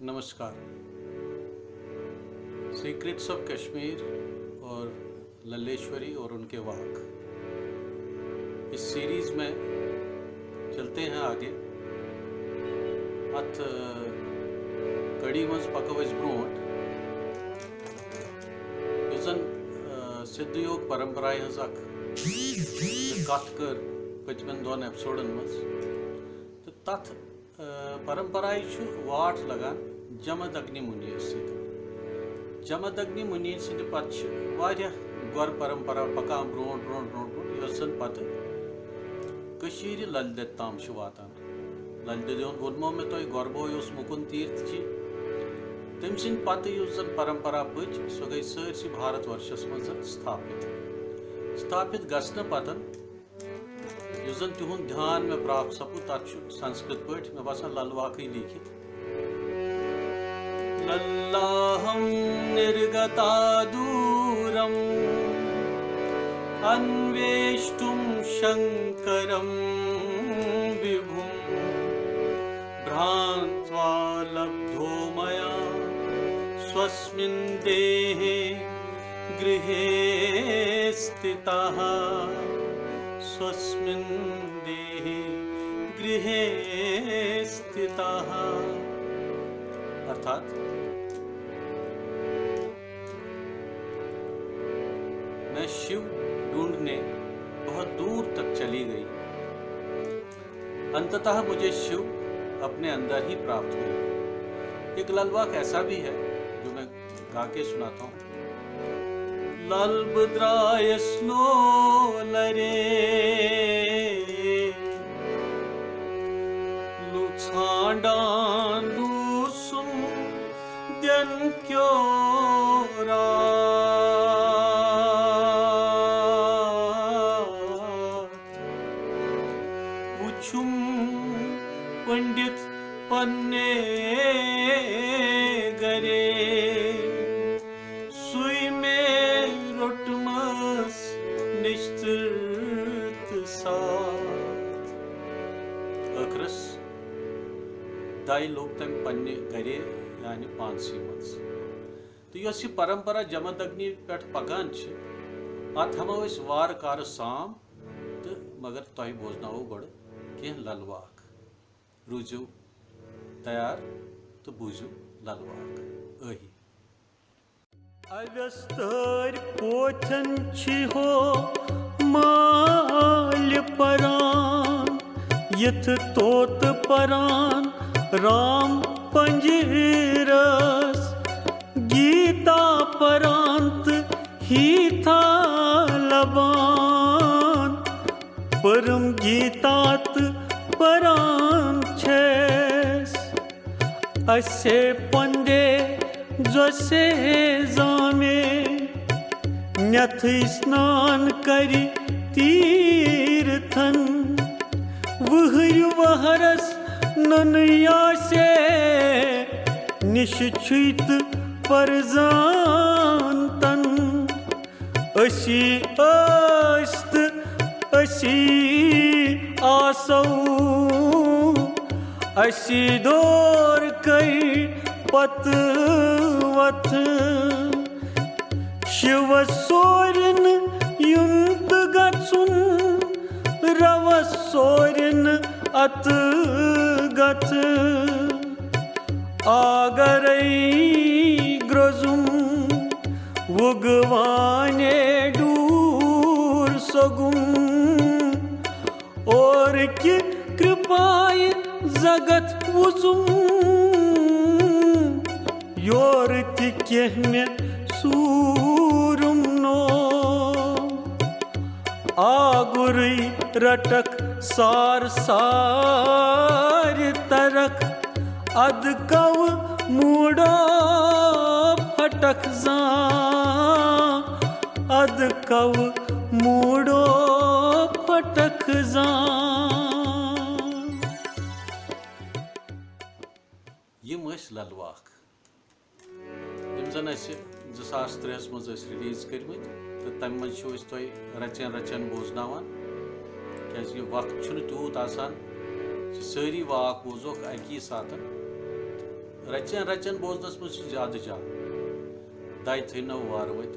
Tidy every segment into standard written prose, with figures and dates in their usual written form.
नमस्कार। Secrets of Kashmir और लल्लेश्वरी और उनके वाक, इस सीरीज़ में चलते हैं आगे। अत कड़ी मज पको ब्रोट जन सिद्ध योग परंपराएं हज कथ कर पचमन दोन एपिसोडन मज तो तथ परंपराएं वाट लगान जमद अग्नि मुनि सत। जमद अग्नि मुनि सद पत गोर परंपरा पकान ब्रोट ब्रोट ब्रोट ब्रोट यन पत लल दत ताम वातान। लल दत वोनमो मे तुह गोरबो मुकुन तीर्थ तम सद पत जन परंपरा पच सो गई सरसी भारत वर्षस मज स्थापित गसन पतन जन तिहुंद ध्यान में प्राप्त सपु तथ संस्कृत पठ मे बसान ललवाक लिखित। लल्लाहम निर्गता दूरम अन्वेष्टुम शंकरम विभुम भ्रांत्वा लब्धो मया स्वस्मिन् देहे गृहे स्थितः स्वस्मिन् देहे गृहे स्थितः। अर्थात मैं शिव ढूंढने बहुत दूर तक चली गई। अंततः मुझे शिव अपने अंदर ही प्राप्त हुए। एक ललवाक ऐसा भी है जो मैं गा के सुनाता हूँ। ललबद्राय स्लोलरे लुछांडान लूसुम द्यन क्योरा पुछुम पंडित पन्ने गरे सुई में रोटमस निश्चित साथ। अखरस दाई लोग तम पन्ने गरे यानी पानसी मज तो यह परंपरा जमद अग्नि पे पकान अत हम वार कार साम तो मगर तुह बोजनो गो कह ललवाक। रूजू तैयार तो बूझू ललवाक अही। अव्यस्तर पोथन हो माल परान यथ तोत परान राम पंजरस गीता परांत ही था लबान परम गीतात परान छेस असे पंडे जसे जामे न्यथ स्नान करी तीर्थन वहर वहरस ननया से निश्चित परजानतन अशी अस्त अशी आसौ अशी दौर कई पतवथ शिव सोरिन युंत गचुन रव सोरिन अत गथ आगरई ग्रोजुम वुगवाने दूर सगुम और कि कृपाय जगत वुजुम योर तिकेह में सूरुम नो आगुरई रटक सार सार तरक अद कव मूडो फटक जा अद कव मूडो फटक जा। यम ललवाक यम जन 2003 मज रिलीज कर्मत तो तम मज रचन रचन बोजनावान क्या वक्त तूत आसान सारी वाक बोजोक अकी साथ रचन रचन बोजनस मज ज्यादा जान दाय थो वार वत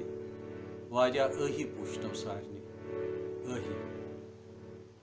वारिया अही पूछनो सारनी अही